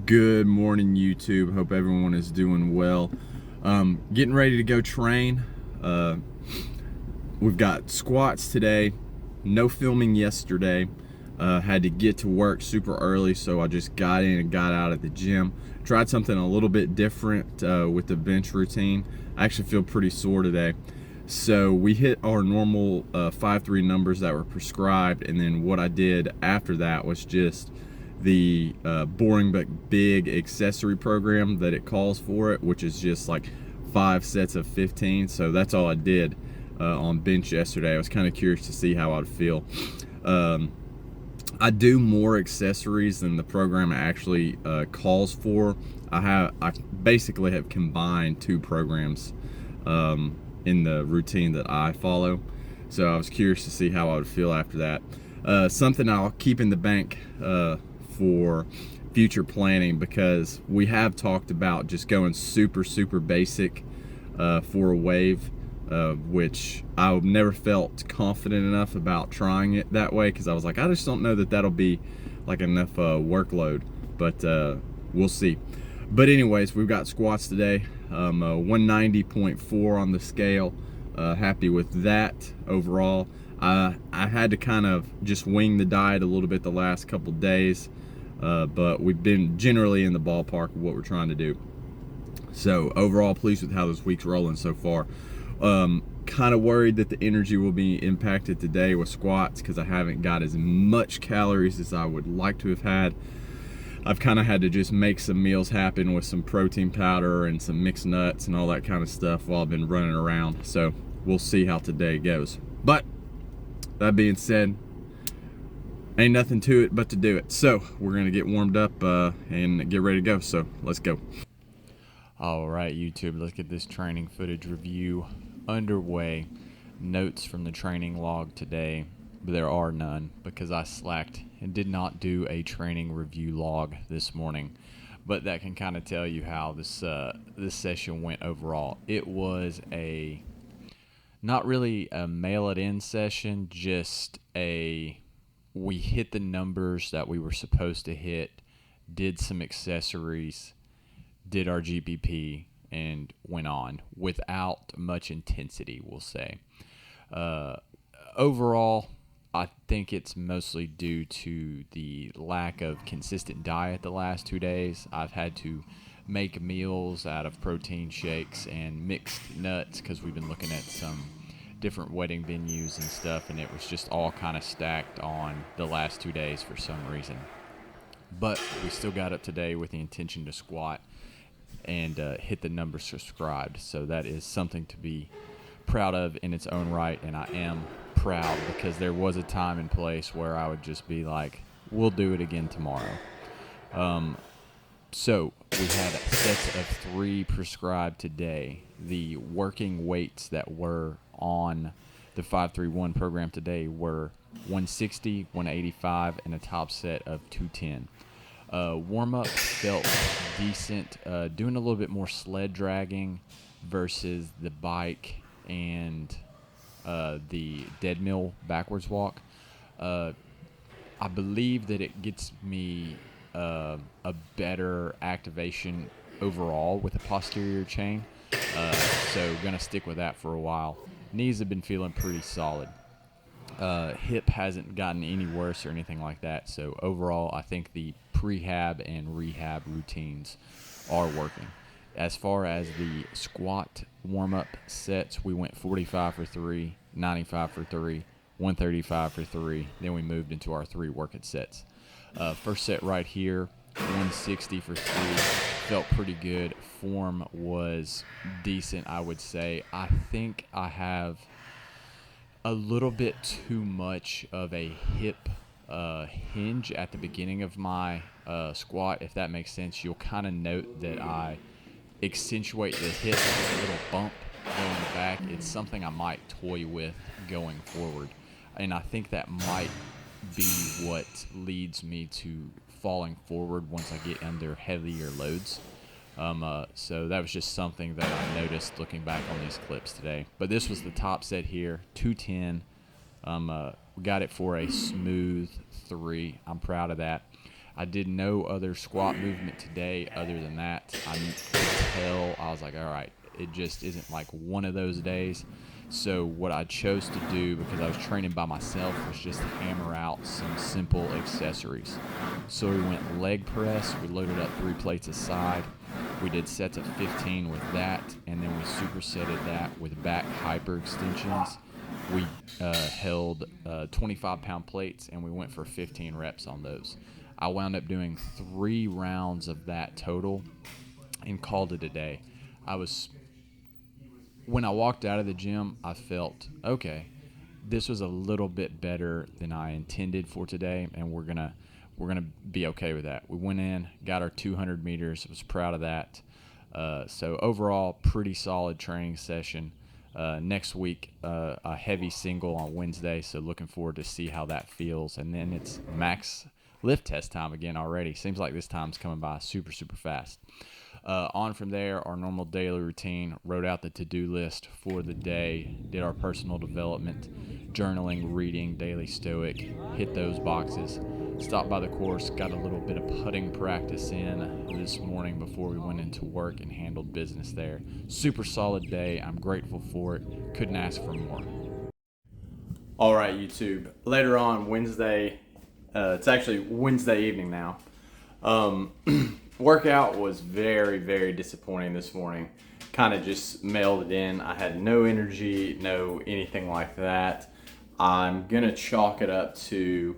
Good morning, YouTube. Hope everyone is doing well. Getting ready to go train. We've got squats today. No filming yesterday. Had to get to work super early, so I just got in and got out at the gym. Tried something a little bit different with the bench routine. I actually feel pretty sore today. So we hit our normal 5-3 numbers that were prescribed, and then what I did after that was just the boring but big accessory program that it calls for it, which is just like 5 sets of 15. So that's all I did on bench yesterday. I was kind of curious to see how I'd feel. I do more accessories than the program actually calls for. I basically have combined 2 programs in the routine that I follow. So I was curious to see how I would feel after that. Something I'll keep in the bank for future planning, because we have talked about just going super basic for a wave, which I've never felt confident enough about trying it that way, because I was like, I just don't know that that'll be like enough workload, but we'll see. But anyways, we've got squats today. 190.4 on the scale. Happy with that overall. I had to kind of just wing the diet a little bit the last couple days, but we've been generally in the ballpark of what we're trying to do. So overall, pleased with how this week's rolling so far. Kind of worried that the energy will be impacted today with squats, because I haven't got as much calories as I would like to have had. I've kind of had to just make some meals happen with some protein powder and some mixed nuts and all that kind of stuff while I've been running around. So we'll see how today goes. But that being said, ain't nothing to it but to do it. So we're going to get warmed up and get ready to go. So let's go. All right, YouTube, let's get this training footage review underway. Notes from the training log today. There are none, because I slacked and did not do a training review log this morning. But that can kind of tell you how this session went overall. It was not really a mail it in session, just we hit the numbers that we were supposed to hit, did some accessories, did our GPP, and went on without much intensity, we'll say. Overall, I think it's mostly due to the lack of consistent diet the last 2 days. I've had to make meals out of protein shakes and mixed nuts, because we've been looking at some different wedding venues and stuff, and it was just all kind of stacked on the last 2 days for some reason. But we still got up today with the intention to squat and hit the numbers prescribed. So that is something to be proud of in its own right, and I am proud, because there was a time and place where I would just be like, we'll do it again tomorrow. So we had sets of 3 prescribed today. The working weights that were on the 531 program today were 160, 185, and a top set of 210. Warm-up felt decent, doing a little bit more sled dragging versus the bike and the dead mill backwards walk. I believe that it gets me a better activation overall with the posterior chain, so going to stick with that for a while. Knees have been feeling pretty solid. Hip hasn't gotten any worse or anything like that, so overall I think the prehab and rehab routines are working. As far as the squat warm-up sets, we went 45 for 3, 95 for 3, 135 for 3. Then we moved into our 3 workout sets. First set right here, 160 for 3. Felt pretty good. Form was decent, I would say. I think I have a little bit too much of a hip hinge at the beginning of my squat, if that makes sense. You'll kind of note that I accentuate the hip with a little bump going back. It's something I might toy with going forward, and I think that might be what leads me to falling forward once I get under heavier loads. So that was just something that I noticed looking back on these clips today. But this was the top set here, 210. We got it for a smooth 3. I'm proud of that. I did no other squat movement today other than that. I could tell, I was like, all right, it just isn't like one of those days. So what I chose to do, because I was training by myself, was just hammer out some simple accessories. So we went leg press. We loaded up 3 plates a side. We did sets of 15 with that, and then we supersetted that with back hyperextensions. We held 25-pound plates, and we went for 15 reps on those. I wound up doing 3 rounds of that total and called it a day. When I walked out of the gym, I felt, okay, this was a little bit better than I intended for today, and we're gonna be okay with that. We went in, got our 200 meters, was proud of that. So overall, pretty solid training session. Next week, a heavy single on Wednesday, so looking forward to see how that feels. And then it's max lift test time again already. Seems like this time's coming by super, super fast. On from there, our normal daily routine, wrote out the to-do list for the day, did our personal development, journaling, reading, daily stoic, hit those boxes, stopped by the course, got a little bit of putting practice in this morning before we went into work and handled business there. Super solid day. I'm grateful for it. Couldn't ask for more. All right, YouTube. Later on Wednesday, it's actually Wednesday evening now. Workout was very, very disappointing this morning. Kind of just mailed it in. I had no energy, no anything like that. I'm going to chalk it up to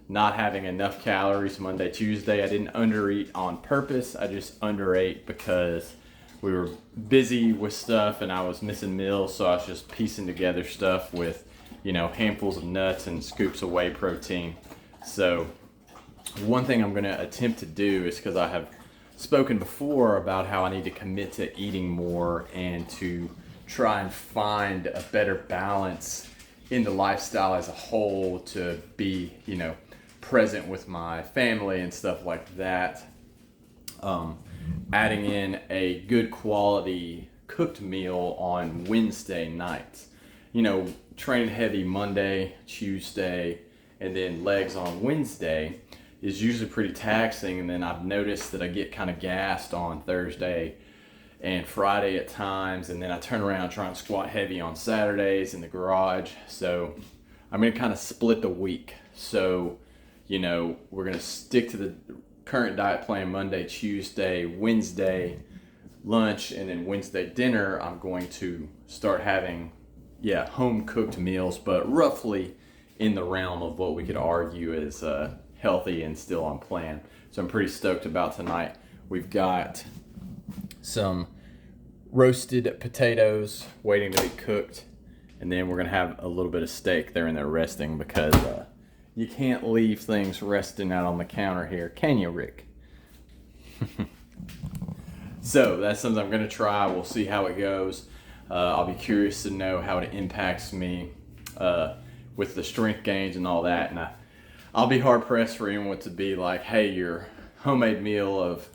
not having enough calories Monday, Tuesday. I didn't undereat on purpose. I just underate because we were busy with stuff and I was missing meals. So I was just piecing together stuff with, handfuls of nuts and scoops of whey protein. So one thing I'm going to attempt to do is, because I have spoken before about how I need to commit to eating more and to try and find a better balance in the lifestyle as a whole, to be, present with my family and stuff like that. Adding in a good quality cooked meal on Wednesday nights. Training heavy Monday, Tuesday, and then legs on Wednesday is usually pretty taxing, and then I've noticed that I get kind of gassed on Thursday and Friday at times, and then I turn around and try and squat heavy on Saturdays in the garage. So I'm going to kind of split the week. So, we're going to stick to the current diet plan Monday, Tuesday, Wednesday lunch, and then Wednesday dinner. I'm going to start having, home cooked meals, but roughly in the realm of what we could argue is healthy and still on plan. So I'm pretty stoked about tonight. We've got some roasted potatoes waiting to be cooked, and then we're gonna have a little bit of steak there in there resting, because you can't leave things resting out on the counter here, can you, Rick? So that's something I'm gonna try. We'll see how it goes. I'll be curious to know how it impacts me with the strength gains and all that. And I'll be hard pressed for anyone to be like, hey, your homemade meal of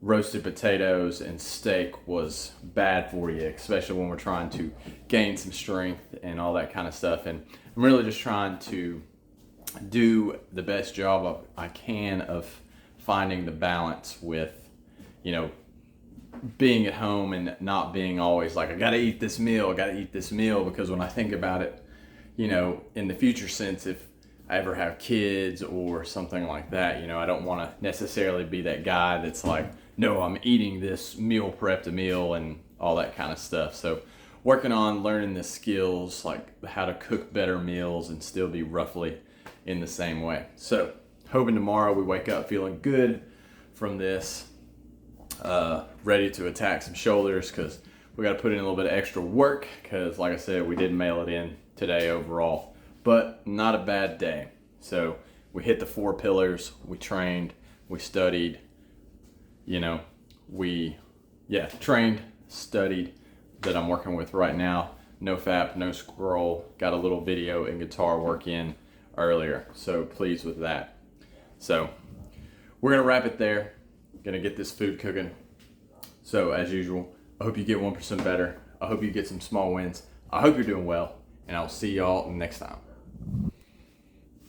roasted potatoes and steak was bad for you, especially when we're trying to gain some strength and all that kind of stuff. And I'm really just trying to do the best job I can of finding the balance with, being at home and not being always like, I gotta eat this meal, because when I think about it, in the future sense, if I ever have kids or something like that, I don't want to necessarily be that guy that's like, no, I'm eating this meal prepped meal and all that kind of stuff. So working on learning the skills, like how to cook better meals and still be roughly in the same way. So hoping tomorrow we wake up feeling good from this, ready to attack some shoulders, because we got to put in a little bit of extra work, because like I said, we did mail it in today overall, but not a bad day. So we hit the 4 pillars, we trained, we studied, trained, studied, that I'm working with right now. No FAP, no scroll, got a little video and guitar work in earlier. So pleased with that. So we're gonna wrap it there. Gonna get this food cooking. So as usual, I hope you get 1% better. I hope you get some small wins. I hope you're doing well, and I'll see y'all next time.